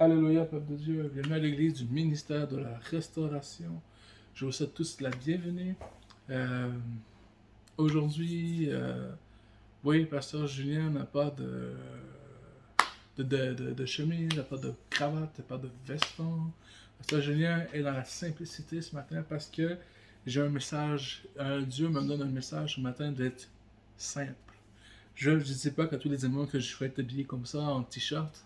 Alléluia, peuple de Dieu. Bienvenue à l'église du ministère de la restauration. Je vous souhaite tous la bienvenue. Euh, Aujourd'hui, oui, Pasteur Julien n'a pas de chemise, n'a pas de cravate, n'a pas de veston. Pasteur Julien est dans la simplicité ce matin parce que j'ai un message, Dieu me donne un message ce matin d'être simple. Je ne dis pas qu'à tous les dimanches que je vais être habillé comme ça en t-shirt,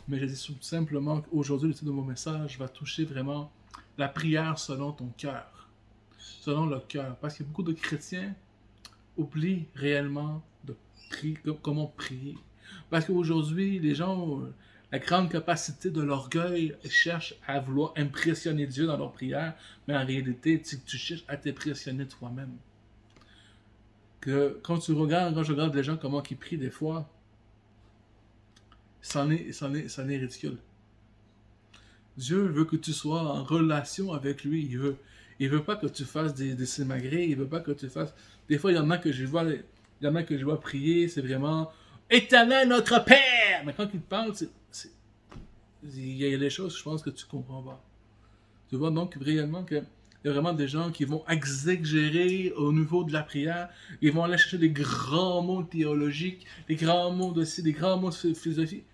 mais je dis tout simplement qu'aujourd'hui, le titre de mon message va toucher vraiment la prière selon ton cœur, selon le cœur. Parce que beaucoup de chrétiens oublient réellement de prier, comment prier. Parce qu'aujourd'hui, les gens ont la grande capacité de l'orgueil, cherchent à vouloir impressionner Dieu dans leur prière, mais en réalité, tu cherches à t'impressionner toi-même. Que quand je regarde les gens comment ils prient des fois, c'en est ridicule. Dieu veut que tu sois en relation avec lui. Il veut pas que tu fasses des simagrées. Il veut pas que tu fasses. Des fois, il y en a que je vois, il y en a que je vois prier. C'est vraiment Éternel notre Père. Mais quand il parle, il y a des choses, je pense que tu comprends pas. Tu vois donc réellement que il y a vraiment des gens qui vont exagérer au niveau de la prière. Ils vont aller chercher des grands mots théologiques, des grands mots de ci, des grands mots de philosophie.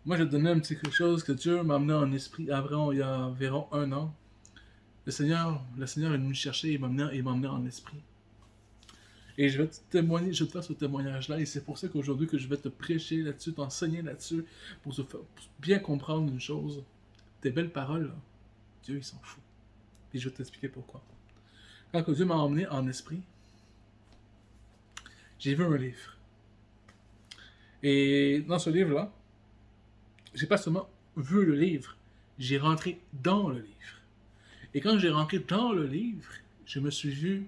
Moi, je vais te donner un petit quelque chose que Dieu m'a amené en esprit il y a environ un an. Le Seigneur est venu me chercher et m'a amené en esprit. Et je vais te témoigner, je vais te faire ce témoignage-là, et c'est pour ça qu'aujourd'hui que je vais te prêcher là-dessus, t'enseigner là-dessus, pour bien comprendre une chose. Tes belles paroles, là, Dieu, il s'en fout. Et je vais t'expliquer pourquoi. Quand Dieu m'a emmené en esprit, j'ai vu un livre. Et dans ce livre-là, j'ai pas seulement vu le livre, j'ai rentré dans le livre. Et quand j'ai rentré dans le livre, je me suis vu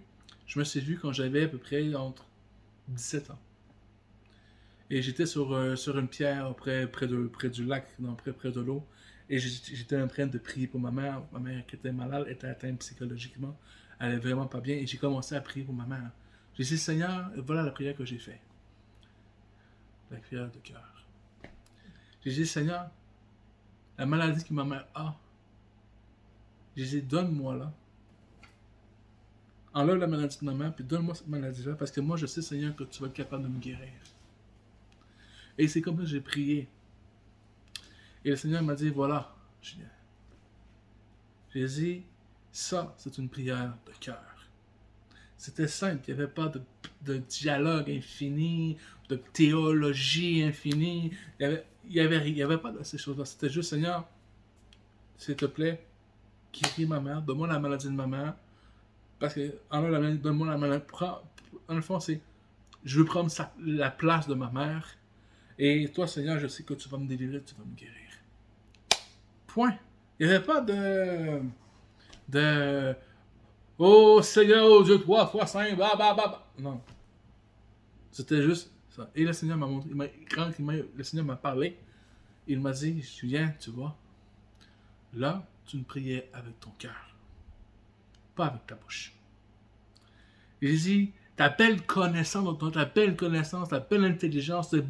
quand j'avais à peu près entre 17 ans. Et j'étais sur une pierre près du lac, près de l'eau. Et j'étais en train de prier pour ma mère. Ma mère qui était malade, était atteinte psychologiquement. Elle est vraiment pas bien. Et j'ai commencé à prier pour ma mère. J'ai dit, Seigneur, voilà la prière que j'ai faite. La prière de cœur. J'ai dit, Seigneur, la maladie que ma mère a, j'ai dit, donne-moi là. Enlève la maladie de ma mère, puis donne-moi cette maladie-là, parce que moi, je sais, Seigneur, que tu vas être capable de me guérir. Et c'est comme ça que j'ai prié. Et le Seigneur m'a dit, voilà, Julien. J'ai dit, ça, c'est une prière de cœur. C'était simple, il n'y avait pas de dialogue infini, de théologie infinie. Il n'y avait pas de ces choses-là. C'était juste, Seigneur, s'il te plaît, guéris ma mère, donne-moi la maladie de ma mère. Parce que, donne-moi la maladie. En le fond, c'est, je veux prendre la place de ma mère. Et toi, Seigneur, je sais que tu vas me délivrer, tu vas me guérir. Point. Il n'y avait pas de oh Seigneur, oh Dieu, 3 fois 5, bah. Non. C'était juste ça. Et le Seigneur m'a montré, le Seigneur m'a parlé, il m'a dit, Julien, tu vois, là, tu me priais avec ton cœur, pas avec ta bouche. Il dit, ta belle connaissance, ta belle intelligence, ces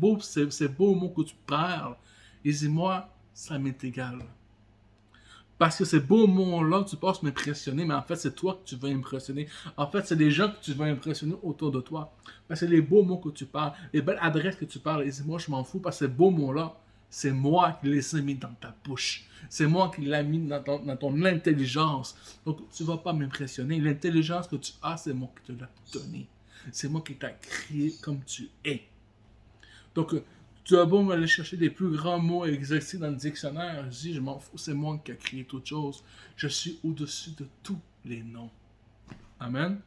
beaux mots que tu parles. Il dit, moi, ça m'est égal. Parce que ces beaux mots-là, tu penses m'impressionner, mais en fait, c'est toi que tu veux impressionner. En fait, c'est les gens que tu veux impressionner autour de toi. Parce que les beaux mots que tu parles, les belles adresses que tu parles, et moi, je m'en fous parce que ces beaux mots-là, c'est moi qui les ai mis dans ta bouche. C'est moi qui l'ai mis dans ton intelligence. Donc, tu ne vas pas m'impressionner. L'intelligence que tu as, c'est moi qui te l'ai donnée. C'est moi qui t'ai créé comme tu es. Donc, tu as beau aller chercher les plus grands mots exercés dans le dictionnaire, je dis, je m'en fous, c'est moi qui ai créé toute chose. Je suis au-dessus de tous les noms. Amen.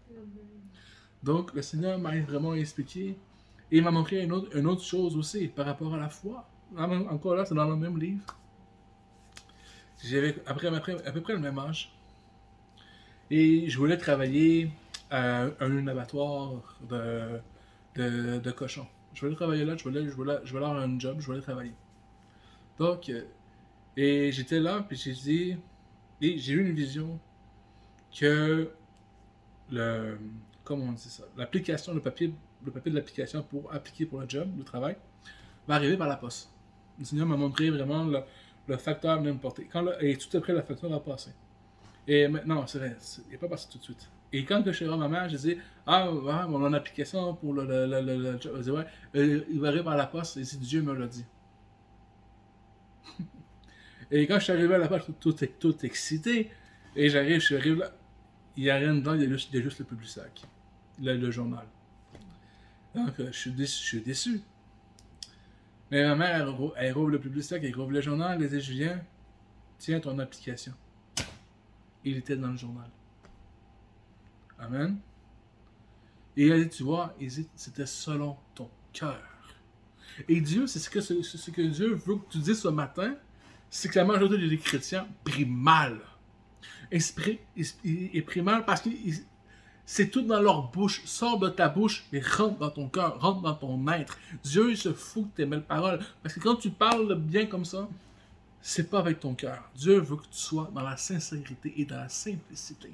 Donc, le Seigneur m'a vraiment expliqué et il m'a montré une autre chose aussi par rapport à la foi. Encore là, c'est dans le même livre. J'avais à peu près le même âge. Et je voulais travailler à un abattoir de cochons. Je voulais travailler là, je voulais avoir un job, je voulais travailler. Donc, et j'étais là, puis et j'ai eu une vision que comment on dit ça, l'application, le papier de l'application pour appliquer pour le job, le travail, va arriver par la poste. Le Seigneur m'a montré vraiment le facteur n'importe. Et tout après, le facteur a passé. Et maintenant, c'est vrai, il n'est pas passé tout de suite. Et quand je suis à ma mère, je dis, mon application pour le job, elle dit, ouais, il va arriver par la poste, et si Dieu me l'a dit. Et quand je suis arrivé à la poste, tout excité, et je suis arrivé là, il n'y a rien dedans, il y a juste le Publisac, le journal. Donc, je suis déçu. Mais ma mère, elle rouvre le Publisac, elle rouvre le journal, elle dit, Julien, tiens ton application. Il était dans le journal. Amen. Et il a dit, tu vois, c'était selon ton cœur. Et Dieu, c'est ce que Dieu veut que tu dises ce matin, c'est que la majorité des chrétiens prient mal. Ils prient mal parce que c'est tout dans leur bouche, sort de ta bouche et rentre dans ton cœur, rentre dans ton être. Dieu, il se fout de tes belles paroles. Parce que quand tu parles bien comme ça, c'est pas avec ton cœur. Dieu veut que tu sois dans la sincérité et dans la simplicité.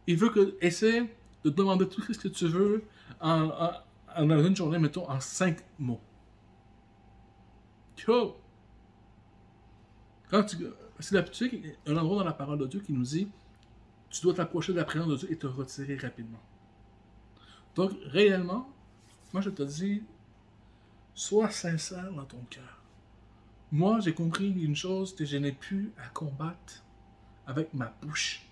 Il veut que essaie de demander tout ce que tu veux dans une journée, mettons, en 5 mots. Yo! C'est un endroit dans la parole de Dieu qui nous dit tu dois t'approcher de la présence de Dieu et te retirer rapidement. Donc, réellement, moi je te dis, sois sincère dans ton cœur. Moi, j'ai compris une chose, que je n'ai plus à combattre avec ma bouche,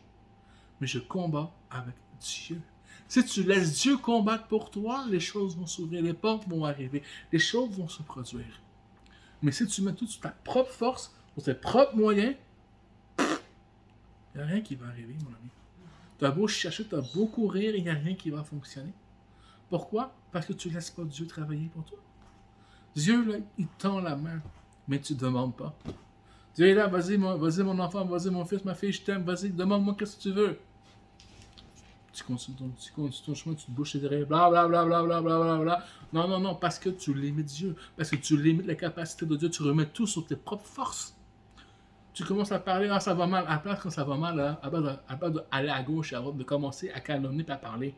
mais je combats avec Dieu. Si tu laisses Dieu combattre pour toi, les choses vont s'ouvrir, les portes vont arriver, les choses vont se produire. Mais si tu mets tout sur ta propre force, sur tes propres moyens, il n'y a rien qui va arriver, mon ami. Tu as beau chercher, tu as beau courir, il n'y a rien qui va fonctionner. Pourquoi? Parce que tu ne laisses pas Dieu travailler pour toi. Dieu, là, il tend la main, mais tu ne demandes pas. Dieu est là, vas-y mon enfant, vas-y mon fils, ma fille, je t'aime, vas-y, demande-moi qu'est-ce que tu veux. Tu continues ton chemin, tu te bouches les oreilles, blablabla. Non, parce que tu limites Dieu, parce que tu limites les capacités de Dieu, tu remets tout sur tes propres forces. Tu commences à parler, ça va mal, à place quand ça va mal, à place d'aller à gauche, à droite, de commencer à calomnier et à parler.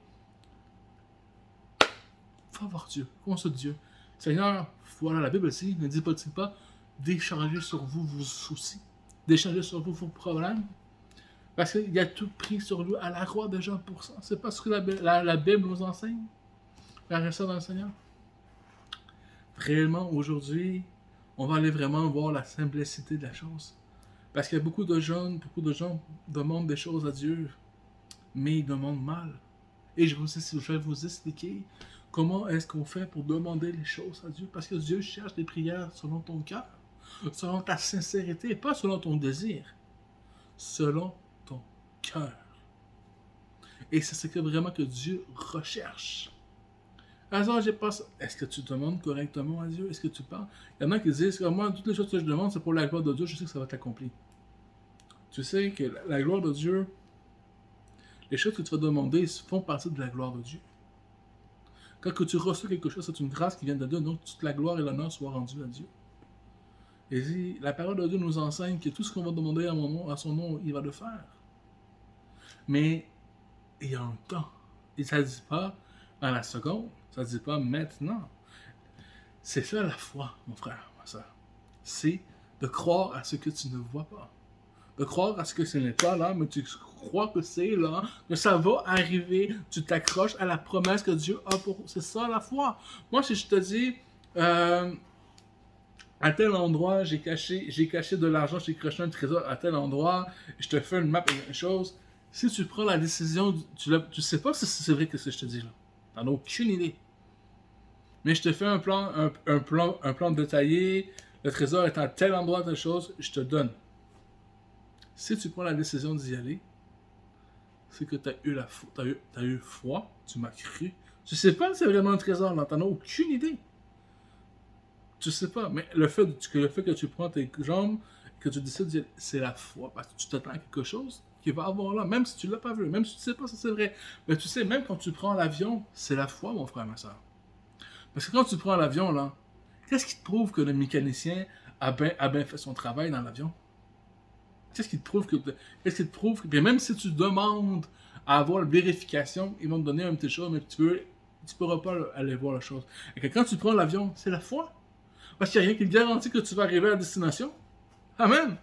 Va voir Dieu, consulte Dieu. Seigneur, voilà, la Bible aussi ne dit pas d'échanger sur vous vos soucis, d'échanger sur vous vos problèmes. Parce qu'il a tout pris sur lui à la croix déjà pour ça. C'est pas ce que la Bible nous enseigne. Faire ça dans le Seigneur. Réellement, aujourd'hui, on va aller vraiment voir la simplicité de la chose. Parce qu'il y a beaucoup de gens demandent des choses à Dieu, mais ils demandent mal. Et je vais vous expliquer comment est-ce qu'on fait pour demander les choses à Dieu. Parce que Dieu cherche des prières selon ton cœur, selon ta sincérité, et pas selon ton désir, selon ton cœur. Et c'est ce que vraiment que Dieu recherche. Alors, est-ce que tu demandes correctement à Dieu? Est-ce que tu parles? Il y en a qui disent que moi, toutes les choses que je demande, c'est pour la gloire de Dieu, je sais que ça va t'accomplir. Tu sais que la gloire de Dieu, les choses que tu vas demander font partie de la gloire de Dieu. Quand que tu reçois quelque chose, c'est une grâce qui vient de Dieu, donc toute la gloire et l'honneur soient rendus à Dieu. Et si la parole de Dieu nous enseigne que tout ce qu'on va demander à son nom, il va le faire. Mais il y a un temps. Et ça ne dit pas à la seconde, ça ne dit pas maintenant. C'est ça la foi, mon frère, ma soeur. C'est de croire à ce que tu ne vois pas. De croire à ce que ce n'est pas là, mais tu crois que c'est là, que ça va arriver, tu t'accroches à la promesse que Dieu a pour... C'est ça la foi. Moi, si je te dis, à tel endroit, j'ai caché de l'argent, j'ai caché un trésor à tel endroit, je te fais une map et une chose, si tu prends la décision, tu sais pas si c'est vrai que ce que je te dis là. T'en as aucune idée. Mais je te fais un plan détaillé, le trésor est à tel endroit, telle chose, je te donne. Si tu prends la décision d'y aller, c'est que tu as eu foi, tu m'as cru. Tu sais pas si c'est vraiment un trésor, là, t'en as aucune idée. Tu sais pas, mais le fait que tu prends tes jambes, que tu décides d'y aller, c'est la foi, parce que tu t'attends à quelque chose qui va avoir là, même si tu l'as pas vu, même si tu sais pas si c'est vrai. Mais tu sais, même quand tu prends l'avion, c'est la foi, mon frère, ma soeur. Parce que quand tu prends l'avion, là, qu'est-ce qui te prouve que le mécanicien a bien fait son travail dans l'avion? Qu'est-ce qui te prouve que... Bien, même si tu demandes à avoir la vérification, ils vont te donner un petit chose, mais tu pourras pas aller voir la chose. Et que quand tu prends l'avion, c'est la foi. Parce qu'il n'y a rien qui te garantit que tu vas arriver à la destination. Amen.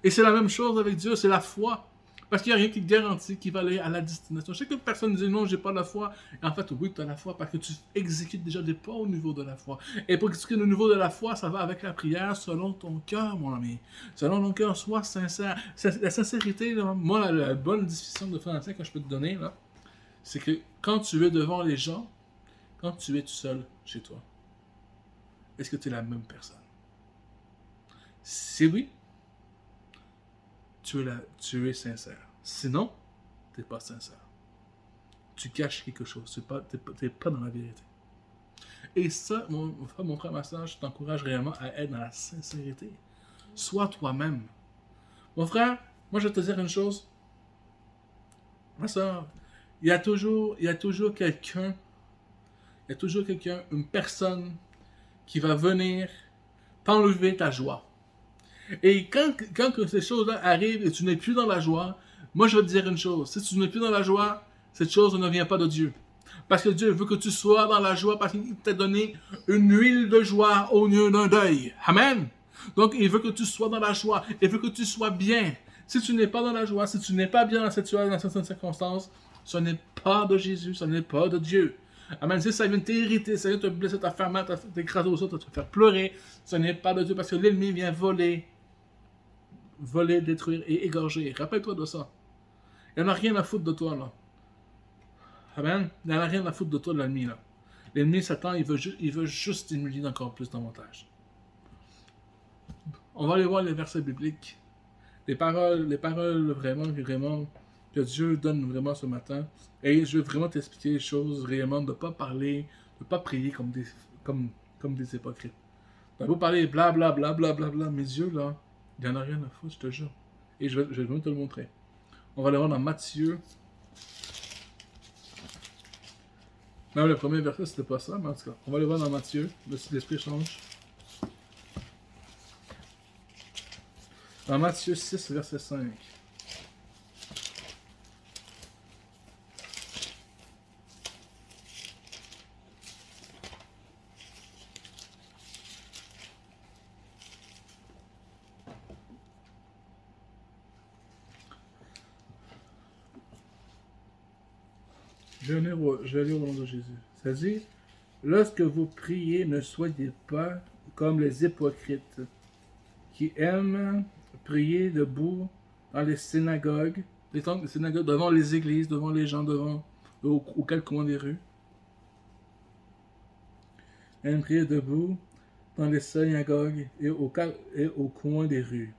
Et c'est la même chose avec Dieu, c'est la foi. Parce qu'il n'y a rien qui te garantit qu'il va aller à la destination. Je sais que personne dit non, j'ai pas la foi. Et en fait, oui, tu as la foi parce que tu exécutes déjà des pas au niveau de la foi. Et pour exécuter le niveau de la foi, ça va avec la prière selon ton cœur, mon ami. Selon ton cœur, sois sincère. La sincérité, là, moi, la bonne définition de français que je peux te donner, là, c'est que quand tu es devant les gens, quand tu es tout seul chez toi, est-ce que tu es la même personne? Si oui, tu es sincère. Sinon, tu n'es pas sincère. Tu caches quelque chose. Tu n'es pas dans la vérité. Et ça, mon frère, ma soeur, je t'encourage réellement à être dans la sincérité. Sois toi-même. Mon frère, moi je vais te dire une chose. Ma soeur, il y a toujours quelqu'un, une personne qui va venir t'enlever ta joie. Et quand ces choses-là arrivent et tu n'es plus dans la joie, moi je vais te dire une chose. Si tu n'es plus dans la joie, cette chose ne vient pas de Dieu. Parce que Dieu veut que tu sois dans la joie parce qu'il t'a donné une huile de joie au lieu d'un deuil. Amen. Donc il veut que tu sois dans la joie. Il veut que tu sois bien. Si tu n'es pas dans la joie, si tu n'es pas bien dans certaines circonstances, ce n'est pas de Jésus, ce n'est pas de Dieu. Amen. Si ça vient t'irriter, ça vient te blesser, te faire mal, t'écraser au sol, te faire pleurer, ce n'est pas de Dieu parce que l'ennemi vient voler, détruire et égorger. Rappelle-toi de ça. Il n'y en a rien à foutre de toi, là. Amen. Il n'y en a rien à foutre de toi, de l'ennemi, là. L'ennemi, Satan, il veut juste t'humilier encore plus davantage. On va aller voir les versets bibliques. Les paroles vraiment, que Dieu donne vraiment ce matin. Et je veux vraiment t'expliquer les choses, réellement, de ne pas parler, de ne pas prier comme des hypocrites. De ne pas parler blablabla, mes yeux, là, il n'y en a rien à foutre, je te jure. Et je vais même te le montrer. On va aller voir dans Matthieu. Non, le premier verset, c'était pas ça, mais en tout cas, on va aller voir dans Matthieu. L'esprit change. Dans Matthieu 6, verset 5. Je vais lire au nom de Jésus. Ça dit, lorsque vous priez, ne soyez pas comme les hypocrites qui aiment prier debout dans les synagogues, devant les églises, devant les gens, aux quatre coins des rues. Aiment prier debout dans les synagogues et aux coins des rues.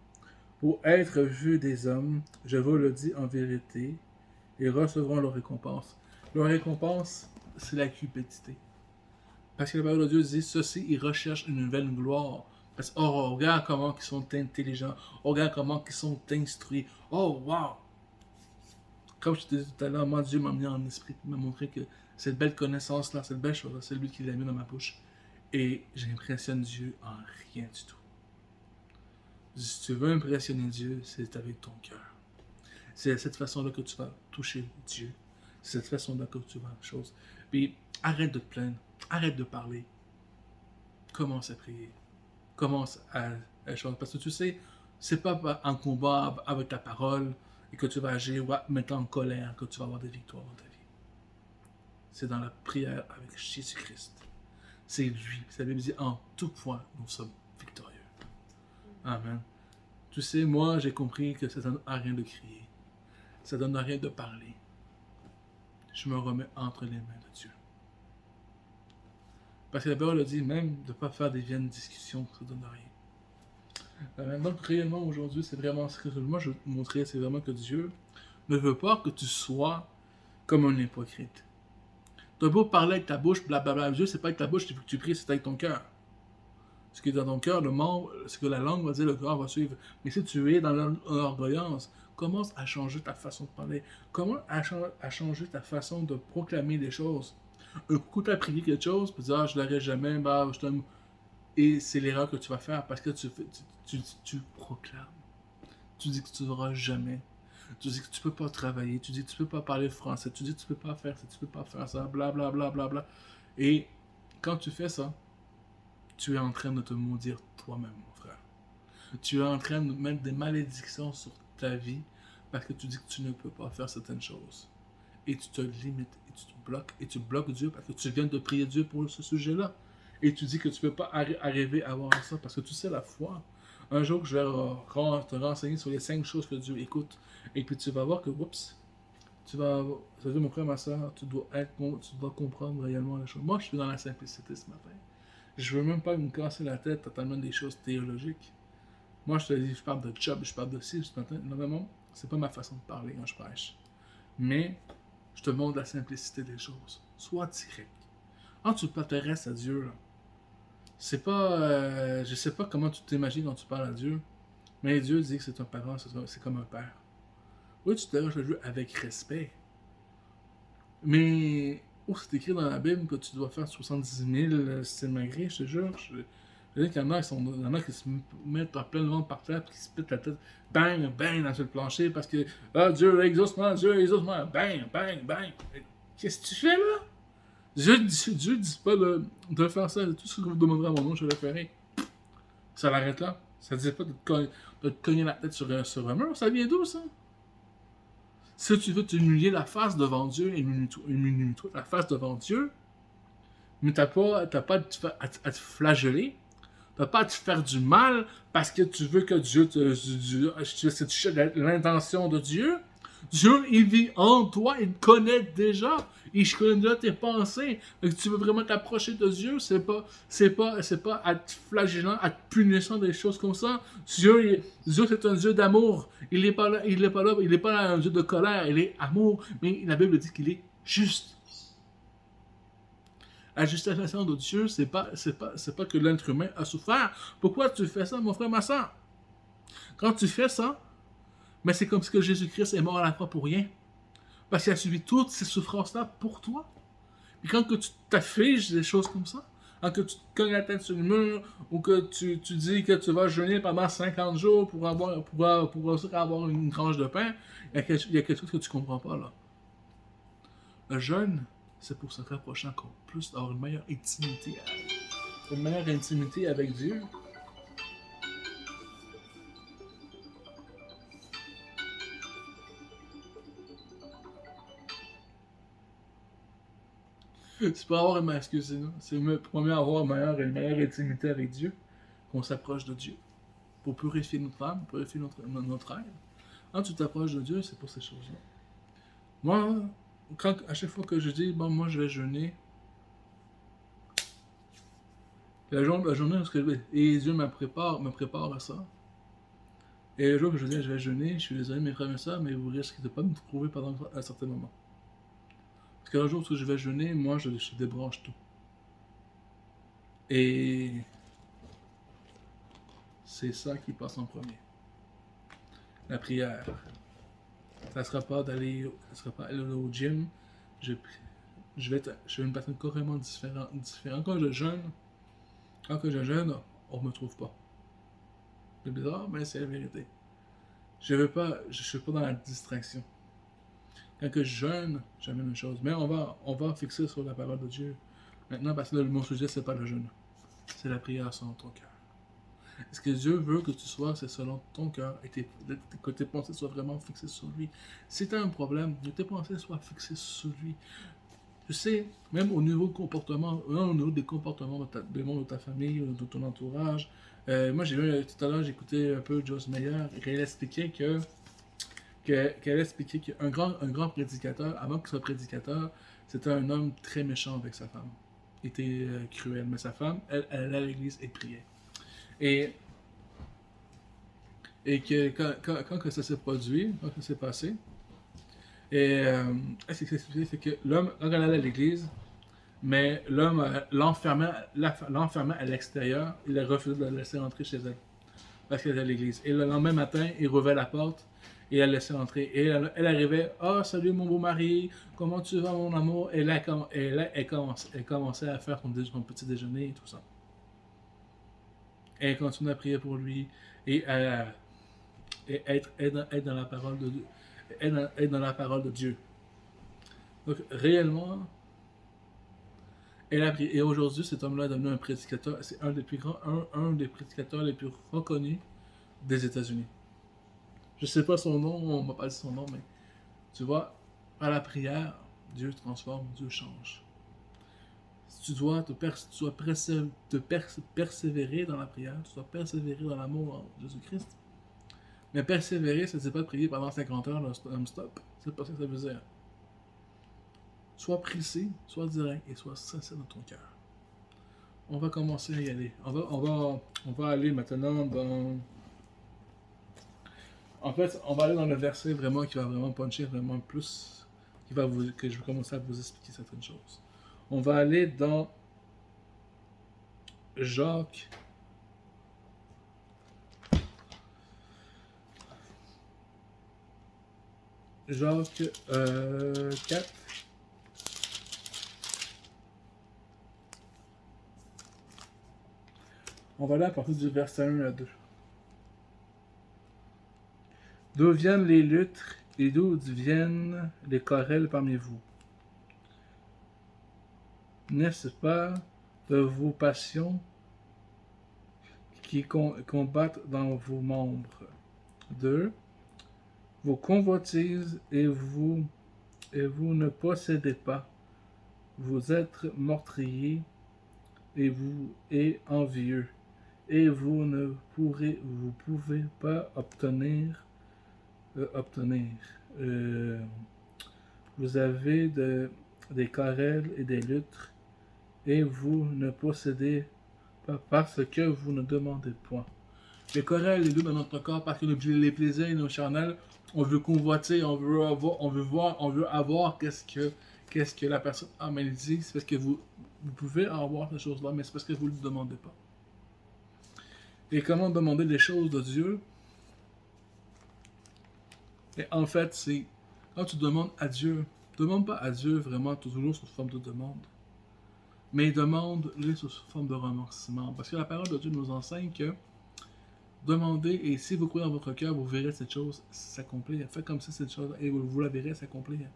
Pour être vus des hommes, je vous le dis en vérité, ils recevront leur récompense. Leur récompense, c'est la cupidité. Parce que la parole de Dieu dit, ceux-ci, ils recherchent une nouvelle gloire. Parce que, oh, regarde comment ils sont intelligents. Oh, regarde comment ils sont instruits. Oh, wow! Comme je te disais tout à l'heure, moi, Dieu m'a mis en esprit, m'a montré que cette belle connaissance-là, cette belle chose-là, c'est lui qui l'a mis dans ma bouche. Et j'impressionne Dieu en rien du tout. Si tu veux impressionner Dieu, c'est avec ton cœur. C'est de cette façon-là que tu vas toucher Dieu. C'est de cette façon-là que tu vas faire chose. Puis arrête de te plaindre. Arrête de parler. Commence à prier. Commence à chose. Parce que tu sais, c'est pas en combat avec ta parole et que tu vas agir ou mettre en colère que tu vas avoir des victoires dans ta vie. C'est dans la prière avec Jésus-Christ. C'est lui. La Bible dit en tout point, nous sommes victorieux. Amen. Tu sais, moi, j'ai compris que ça ne donne à rien de crier. Ça ne donne à rien de parler. Je me remets entre les mains de Dieu. Parce que la Bible dit même de ne pas faire des vaines discussions, ça ne donne rien. Donc, réellement, aujourd'hui, c'est vraiment ce que moi je veux te montrer, c'est vraiment que Dieu ne veut pas que tu sois comme un hypocrite. Tu as beau parler avec ta bouche, blablabla. Dieu, c'est pas avec ta bouche que tu pries, c'est avec ton cœur. Ce qui est dans ton cœur, ce que la langue va dire, le cœur va suivre. Mais si tu es dans l'orgueillance, commence à changer ta façon de parler. Commence à changer ta façon de proclamer les choses. Un coup, tu as prié quelque chose, puis tu dis, ah, je ne l'aurai jamais, bah, je t'aime. Et c'est l'erreur que tu vas faire parce que tu proclames. Tu dis que tu n'auras jamais. Tu dis que tu ne peux pas travailler. Tu dis que tu ne peux pas parler français. Tu dis que tu ne peux pas faire ça, tu ne peux pas faire ça, blablabla. Bla, bla, bla. Et quand tu fais ça, tu es en train de te maudire toi-même, mon frère. Tu es en train de mettre des malédictions sur ta vie parce que tu dis que tu ne peux pas faire certaines choses. Et tu te limites, et tu te bloques, et tu bloques Dieu parce que tu viens de prier Dieu pour ce sujet-là. Et tu dis que tu ne peux pas arriver à avoir ça parce que tu sais la foi. Un jour, je vais te renseigner sur les 5 choses que Dieu écoute. Et puis tu vas voir que, oups, ça veut dire, mon frère, ma soeur, tu dois comprendre réellement les choses. Moi, je suis dans la simplicité ce matin. Je veux même pas me casser la tête totalement des choses théologiques. Moi, je te dis, je parle de job, je parle de ci, ce matin. Normalement, c'est pas ma façon de parler quand je prêche. Mais, je te montre la simplicité des choses. Sois direct. Quand tu t'intéresses à Dieu, là, c'est pas... je sais pas comment tu t'imagines quand tu parles à Dieu, mais Dieu dit que c'est un parent, c'est comme un père. Oui, tu t'intéresses à Dieu avec respect. Mais, c'est écrit dans la Bible que tu dois faire 70 000 styles malgré, je te jure. Je veux dire qu'il y en a qui se mettent en plein ventre par terre et qui se pètent la tête, bang, bang, sur le plancher parce que Dieu exauce-moi, bang, bang, bang. Qu'est-ce que tu fais là? Dieu dit pas de faire ça, tout ce que vous demanderez à mon nom, je le ferai. Ça l'arrête là. Ça ne dit pas de te cogner la tête sur un mur, ça vient d'où ça? Si tu veux t'humilier la face devant Dieu, humilie-toi la face devant Dieu, mais t'as pas à te flageller, t'as pas à te faire du mal parce que tu veux que Dieu c'est l'intention de Dieu. Dieu, il vit en toi, il te connaît déjà. Il connaît déjà tes pensées. Donc, tu veux vraiment t'approcher de Dieu, c'est pas à te flagellant, à te punissant des choses comme ça. Dieu c'est un Dieu d'amour. Il n'est pas là un Dieu de colère, il est amour. Mais la Bible dit qu'il est juste. La justification de Dieu, c'est pas que l'être humain a souffert. Pourquoi tu fais ça, mon frère, ma soeur? Quand tu fais ça, mais c'est comme si que Jésus-Christ est mort à la croix pour rien. Parce qu'il a subi toutes ces souffrances-là pour toi. Et quand que tu t'affiches des choses comme ça, quand que tu te cognes la tête sur le mur, ou que tu dis que tu vas jeûner pendant 50 jours pour avoir une tranche de pain, il y a quelque chose que tu comprends pas là. Le jeûne, c'est pour se rapprocher encore plus, d'avoir une meilleure intimité avec Dieu. C'est pour avoir excusez-nous, c'est pour mieux avoir une meilleure intimité avec Dieu, qu'on s'approche de Dieu. Pour purifier notre âme, purifier notre âme. Quand tu t'approches de Dieu, c'est pour ces choses-là. Moi, à chaque fois que je dis, bon, moi je vais jeûner, la journée et Dieu me prépare à ça. Et le jour que je dis, je vais jeûner, je suis désolé mes frères et sœurs, mais vous risquez de ne pas me trouver pendant un certain moment. Parce qu'un jour où je vais jeûner, moi je débranche tout. Et c'est ça qui passe en premier. La prière. Ça ne sera pas aller au gym. Je vais une personne carrément différente. Quand je jeûne, on me trouve pas. C'est bizarre, mais c'est la vérité. Je suis pas dans la distraction. Quand je jeûne, j'aime une chose. Mais on va fixer sur la parole de Dieu. Maintenant, parce que mon sujet, c'est pas le jeûne. C'est la prière selon ton cœur. Est-ce que Dieu veut que tu sois, c'est selon ton cœur, et que tes pensées soient vraiment fixées sur lui? Si tu as un problème, que tes pensées soient fixées sur lui. Tu sais, même au niveau comportement, au niveau des comportements des membres de ta famille, de ton entourage. Moi, tout à l'heure, j'écoutais un peu Joyce Meyer, et elle expliquait qu'un grand prédicateur, avant qu'il soit prédicateur, c'était un homme très méchant avec sa femme. Il était cruel, mais sa femme, elle allait à l'église et priait. Et que quand que ça s'est produit, quand ça s'est passé, ce qui s'est expliqué, c'est que l'homme, quand elle allait à l'église, mais l'homme l'enfermait à l'extérieur, il a refusé de la laisser entrer chez elle, parce qu'elle était à l'église. Et le lendemain matin, il rouvrait la porte, et elle laissait entrer. Et elle arrivait, « Ah, salut mon beau mari, comment tu vas mon amour? » Et là, elle commençait à faire son petit déjeuner et tout ça. Et elle continue à prier pour lui, et être dans la parole de Dieu. Être dans la parole de Dieu. Donc, réellement, Et aujourd'hui, cet homme-là est devenu un prédicateur. C'est un des plus grands, un des prédicateurs les plus reconnus des États-Unis. Je sais pas son nom, on m'a pas dit son nom, mais tu vois, à la prière, Dieu transforme, Dieu change. Tu dois persévérer dans la prière, tu dois persévérer dans l'amour en Jésus-Christ. Mais persévérer, ça ne veut pas de prier pendant 50 heures non-stop. C'est pas ça que ça veut dire. Sois précis, sois direct et sois sincère dans ton cœur. On va commencer à y aller. On va aller maintenant dans... En fait, on va aller dans le verset vraiment qui va vraiment puncher vraiment plus, que je vais commencer à vous expliquer certaines choses. On va aller dans Jacques. Jacques 4. On va aller à partir du verset 1 à 2. D'où viennent les luttes et d'où viennent les querelles parmi vous? N'est-ce pas de vos passions qui combattent dans vos membres? 2. Vos convoitises et vous ne possédez pas. Vous êtes meurtriers et envieux, et vous pouvez pas obtenir. Vous avez des querelles et des luttes, et vous ne possédez pas parce que vous ne demandez point. Les querelles, les luttes dans notre corps, parce que les plaisirs et nos charnels, on veut convoiter, on veut avoir qu'est-ce que la personne a, mais elle dit, c'est parce que vous pouvez avoir ces choses-là, mais c'est parce que vous ne le demandez pas. Et comment demander des choses de Dieu? Et en fait, c'est quand tu demandes à Dieu, demande pas à Dieu vraiment toujours sous forme de demande, mais demande-le sous forme de remerciement. Parce que la parole de Dieu nous enseigne que demandez, et si vous croyez dans votre cœur, vous verrez cette chose s'accomplir. Faites comme ça cette chose, et vous la verrez s'accomplir.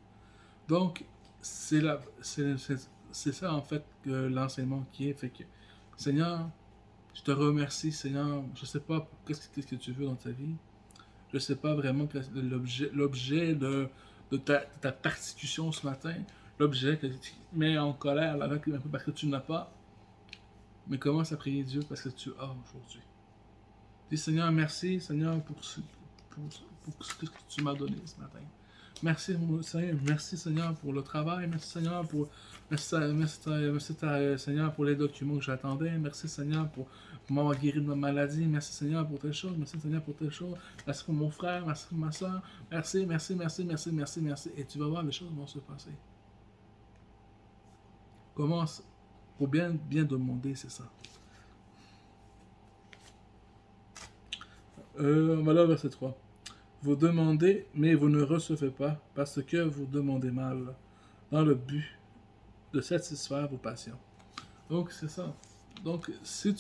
Donc, c'est ça en fait que l'enseignement qui est. Fait que, Seigneur, je te remercie, Seigneur. Je sais pas qu'est-ce que tu veux dans ta vie. Je sais pas vraiment l'objet de ta persécution ce matin. L'objet que tu mets en colère là, parce que tu n'as pas. Mais commence à prier Dieu parce que tu as aujourd'hui. Dis Seigneur, merci Seigneur pour ce que tu m'as donné ce matin. Merci Seigneur, merci Seigneur pour le travail, merci Seigneur Seigneur pour les documents que j'attendais, merci Seigneur pour m'avoir guéri de ma maladie, merci Seigneur pour telle chose, merci Seigneur pour telle chose, merci pour mon frère, merci pour ma soeur, merci, et tu vas voir les choses vont se passer. Commence pour bien demander, c'est ça. On va là au verset 3. Vous demandez, mais vous ne recevez pas, parce que vous demandez mal, dans le but de satisfaire vos passions. Donc, c'est ça. Donc, si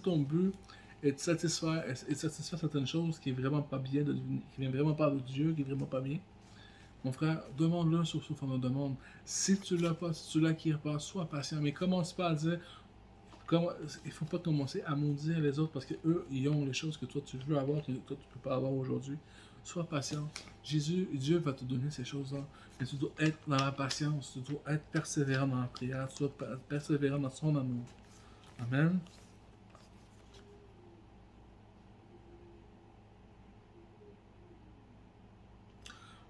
ton but est de satisfaire certaines choses qui est vraiment pas bien, qui vient vraiment pas de Dieu, qui est vraiment pas bien, mon frère, demande-le sous forme de demande. Si tu l'as pas, si tu l'acquiers pas, sois patient, mais commence pas à dire il faut pas commencer à maudire les autres parce qu'eux, ils ont les choses que toi tu veux avoir que toi tu peux pas avoir aujourd'hui. Sois patient. Dieu va te donner ces choses-là. Mais tu dois être dans la patience, tu dois être persévérant dans la prière, tu dois être persévérant dans son amour. Amen.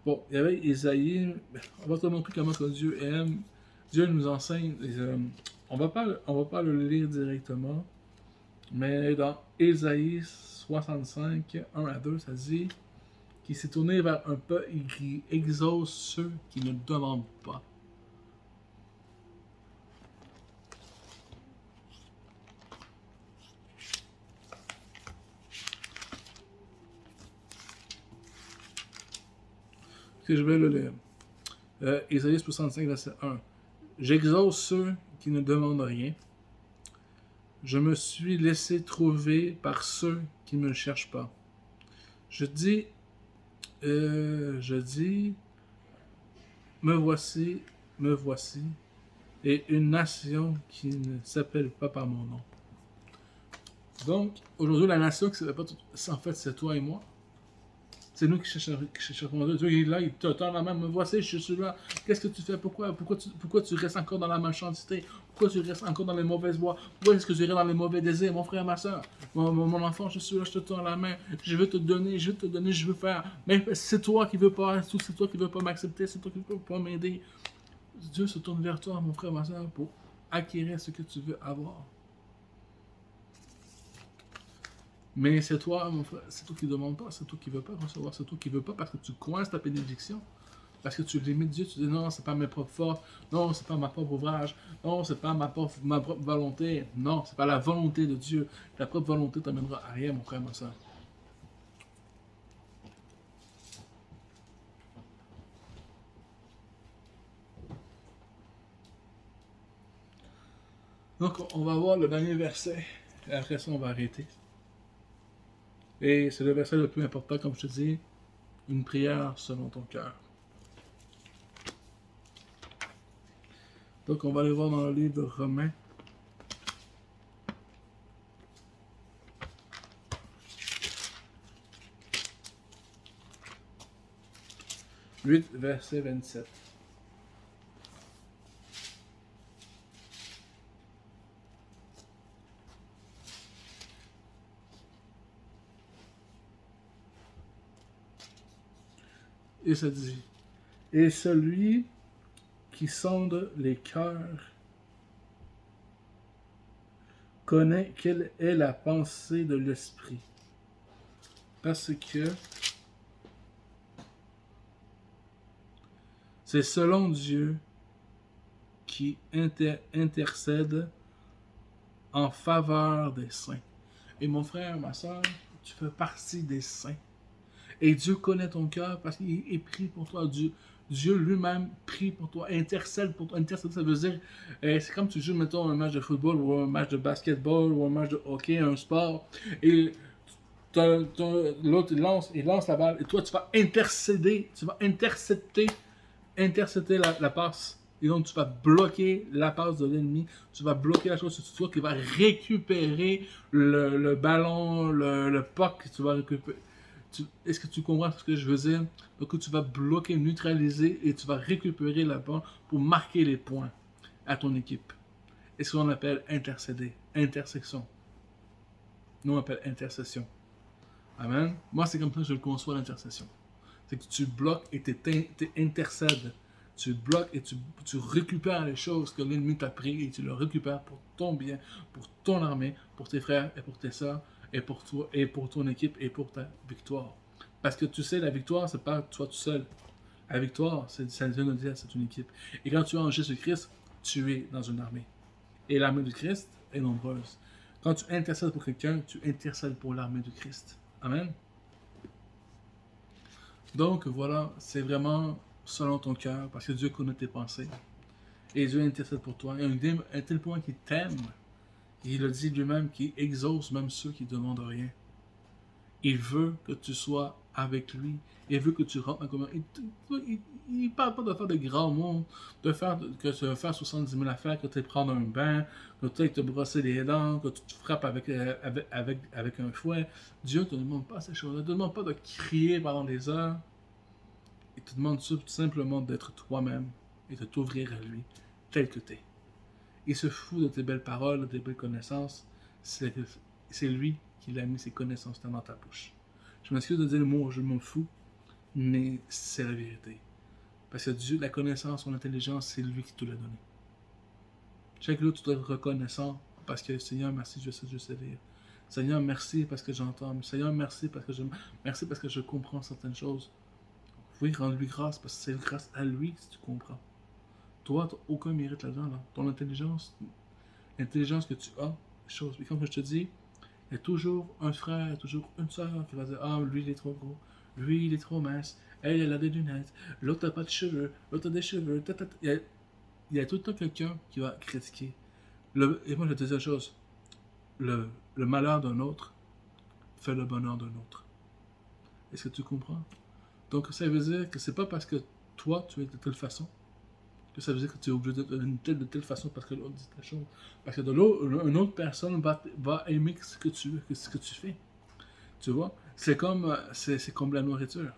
Bon, il y avait Isaïe. On va te montrer comment que Dieu aime. Dieu nous enseigne. On va pas le lire directement. Mais dans Ésaïe 65, 1 à 2, ça dit qu'il s'est tourné vers un peuple qui exauce ceux qui ne demandent pas. Que je vais le lire. Ésaïe 65, verset 1. J'exauce ceux qui ne demandent rien. Je me suis laissé trouver par ceux qui ne me cherchent pas. Je dis, me voici, et une nation qui ne s'appelle pas par mon nom. Donc, aujourd'hui, la nation qui ne s'appelle pas tout... En fait, c'est toi et moi. C'est nous qui cherchons Dieu. Dieu est là, il te tend la main, me voici, je suis là. Qu'est-ce que tu fais? Pourquoi tu restes encore dans la méchanceté? Pourquoi tu restes encore dans les mauvaises voies? Pourquoi est-ce que tu irais dans les mauvais désirs? Mon frère, ma soeur, mon enfant, je suis là, je te tends la main. Je veux te donner, je veux faire. Mais c'est toi qui veux pas, c'est toi qui veux pas m'accepter, c'est toi qui veux pas m'aider. Dieu se tourne vers toi, mon frère, ma soeur, pour acquérir ce que tu veux avoir. Mais c'est toi, mon frère, c'est toi qui ne demande pas, c'est toi qui ne veux pas recevoir, c'est toi qui ne veux pas parce que tu coinces ta bénédiction, parce que tu limites Dieu, tu dis non, c'est pas mes propres forces, non, c'est pas ma propre ouvrage, non, c'est pas ma propre volonté, non, c'est pas la volonté de Dieu. Ta propre volonté t'amènera à rien, mon frère, ma soeur. Donc, on va voir le dernier verset, et après ça, on va arrêter. Et c'est le verset le plus important, comme je te dis, une prière selon ton cœur. Donc, on va aller voir dans le livre de Romains. « 8, verset 27. Et ça dit, « Et celui qui sonde les cœurs connaît quelle est la pensée de l'esprit. » Parce que c'est selon Dieu qui intercède en faveur des saints. Et mon frère, ma soeur, tu fais partie des saints. Et Dieu connaît ton cœur parce qu'il prie pour toi. Dieu lui-même prie pour toi, intercède pour toi. Intercède, ça veut dire, c'est comme tu joues, mettons, un match de football ou un match de basketball ou un match de hockey, un sport, et l'autre il lance la balle, et toi tu vas intercéder, tu vas intercepter la passe. Et donc tu vas bloquer la passe de l'ennemi, tu vas bloquer la chose, c'est toi qui vas récupérer le ballon, le puck, tu vas récupérer. Est-ce que tu comprends ce que je veux dire? Donc tu vas bloquer, neutraliser et tu vas récupérer la balle pour marquer les points à ton équipe. Et ce qu'on appelle intercéder, intersection. Nous on appelle intercession. Amen. Moi c'est comme ça que je le conçois l'intercession. C'est que tu bloques et tu intercèdes. Tu bloques et tu récupères les choses que l'ennemi t'a pris et tu le récupères pour ton bien, pour ton armée, pour tes frères et pour tes soeurs et pour toi et pour ton équipe et pour ta victoire. Parce que tu sais, la victoire, c'est pas toi tout seul. La victoire, c'est une équipe. Et quand tu es en Jésus-Christ, tu es dans une armée. Et l'armée du Christ est nombreuse. Quand tu intercèdes pour quelqu'un, tu intercèdes pour l'armée du Christ. Amen. Donc voilà, c'est vraiment selon ton cœur, parce que Dieu connaît tes pensées. Et Dieu intercède pour toi. Et un tel point qu'il t'aime, il a dit lui-même qu'il exauce même ceux qui ne demandent rien. Il veut que tu sois avec lui. Il veut que tu rentres en commun. Il ne parle pas de faire de grands mots, que tu vas faire 70 000 affaires, que tu vas prendre un bain, que tu vas te brosser les dents, que tu te frappes avec un fouet. Dieu ne te demande pas ces choses. Il ne te demande pas de crier pendant des heures. Il te demande tout simplement d'être toi-même et de t'ouvrir à lui, tel que tu es. Il se fout de tes belles paroles, de tes belles connaissances. C'est lui qui a mis ses connaissances dans ta bouche. Je m'excuse de dire le mot « je m'en fous », mais c'est la vérité. Parce que Dieu, la connaissance, son intelligence, c'est lui qui te l'a donné. Chaque jour, tu dois être reconnaissant parce que Seigneur, merci, je sais lire. Seigneur, merci parce que j'entends. Seigneur, merci parce que je comprends certaines choses. Oui, rends-lui grâce parce que c'est grâce à lui que tu comprends. Toi, tu n'as aucun mérite là-dedans. Là. Ton intelligence, l'intelligence que tu as, chose. Et comme je te dis, il y a toujours un frère, il y a toujours une soeur qui va dire « Ah, lui, il est trop gros. Lui, il est trop mince. Elle a des lunettes. L'autre n'a pas de cheveux. L'autre a des cheveux. » Il y a tout le temps quelqu'un qui va critiquer. Et moi, je te dis une chose. Le malheur d'un autre fait le bonheur d'un autre. Est-ce que tu comprends? Donc, ça veut dire que c'est pas parce que toi, tu es de telle façon que ça veut dire que tu es obligé de telle façon parce que l'autre dit telle chose. Parce que de l'autre, une autre personne va aimer ce que tu fais. Tu vois? C'est comme la nourriture.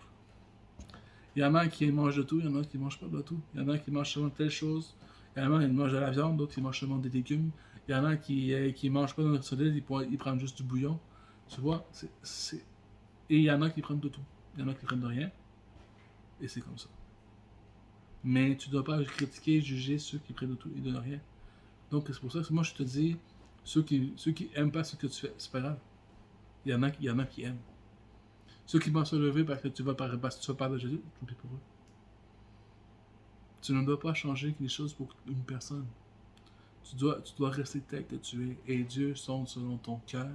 Il y en a qui mangent de tout, il y en a qui mangent pas de tout. Il y en a qui mangent seulement telle chose. Il y en a qui mangent de la viande, d'autres qui mangent seulement des légumes. Il y en a qui mangent pas de nourriture solide, ils prennent juste du bouillon. Tu vois? Et il y en a qui prennent de tout. Il y en a qui prennent de rien. Et c'est comme ça. Mais tu ne dois pas critiquer, juger ceux qui prennent de tout et de rien. Donc c'est pour ça que moi je te dis, ceux qui aiment pas ce que tu fais, c'est pas grave. Il y en a qui aiment. Ceux qui vont se lever parce que tu vas parler de Jésus, tant pis pour eux. Tu ne dois pas changer les choses pour une personne. Tu dois rester tel que tu es. Et Dieu sonde selon ton cœur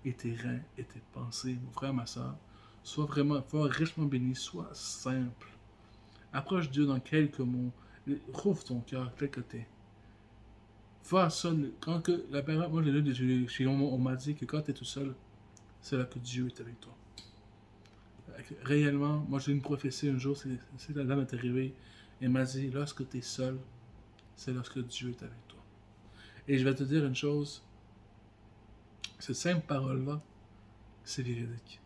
et tes reins et tes pensées. Mon frère, ma soeur, sois richement béni, sois simple. Approche Dieu dans quelques mots. Rouvre ton cœur tel que tu es. Fais ça. Quand que la parole, moi, on m'a dit que quand tu es tout seul, c'est là que Dieu est avec toi. Réellement, moi j'ai une prophétie un jour, c'est la dame est arrivée et m'a dit, lorsque tu es seul, c'est lorsque Dieu est avec toi. Et je vais te dire une chose, cette simple parole-là, c'est véridique.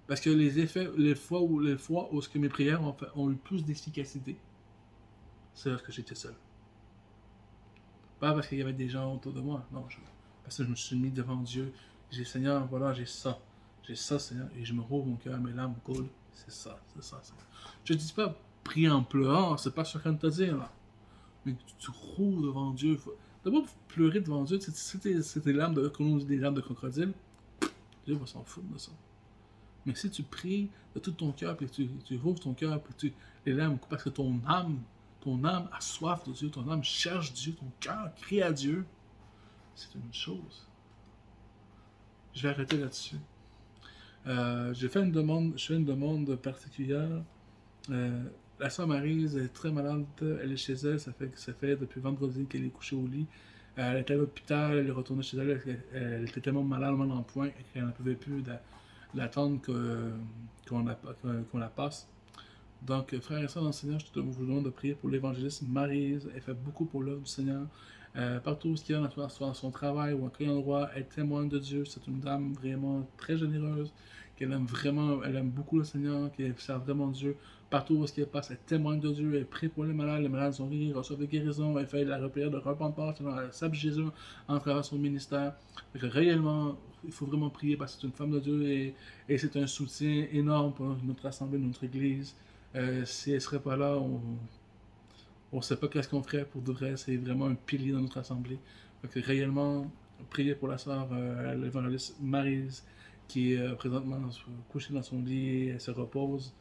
Parce que les fois où ce que mes prières ont eu plus d'efficacité, c'est lorsque j'étais seul. Pas parce qu'il y avait des gens autour de moi, non, parce que je me suis mis devant Dieu, j'ai dit, Seigneur, voilà, j'ai ça, Seigneur, et je me rouvre mon cœur, mes larmes coulent, c'est ça, Seigneur. Je ne dis pas prier en pleurant, c'est pas ce que je suis en train de te dire, là. Mais tu roules devant Dieu. D'abord, pleurer devant Dieu, c'est des larmes des larmes de crocodile, Dieu va s'en foutre de ça. Mais si tu pries de tout ton cœur, puis tu rouvres ton cœur, puis les larmes, parce que ton âme a soif de Dieu, ton âme cherche Dieu, ton cœur crie à Dieu, c'est une chose. Je vais arrêter là-dessus. Je fais une demande particulière. La sœur Maryse est très malade, elle est chez elle, ça fait depuis vendredi qu'elle est couchée au lit. Elle était à l'hôpital, elle est retournée chez elle, elle était tellement malade, mal en point, qu'elle ne pouvait plus d'attendre qu'on la passe. Donc, frères et sœurs dans le Seigneur, je vous demande de prier pour l'évangéliste Maryse. Elle fait beaucoup pour l'œuvre du Seigneur. Partout où elle est dans son travail ou à quel endroit, elle témoigne de Dieu. C'est une dame vraiment très généreuse, qu'elle aime vraiment, elle aime beaucoup le Seigneur, qu'elle sert vraiment Dieu. Partout où elle passe, elle témoigne de Dieu, elle prie pour les malades sont guéris, reçoivent des guérisons, elle fait la prière de repentance, elle salue Jésus en travers son ministère. Réellement, il faut vraiment prier parce que c'est une femme de Dieu et c'est un soutien énorme pour notre assemblée, notre église. Si elle ne serait pas là, on ne sait pas qu'est-ce qu'on ferait pour de vrai. C'est vraiment un pilier dans notre assemblée. Donc, réellement, priez pour la sœur, l'évangéliste Maryse, qui est présentement couchée dans son lit et elle se repose.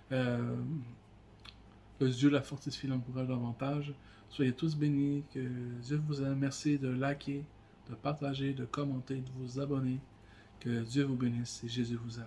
Que Dieu la fortifie, l'encourage davantage. Soyez tous bénis, que Dieu vous aime. Merci de liker, de partager, de commenter, de vous abonner. Que Dieu vous bénisse et Jésus vous aime.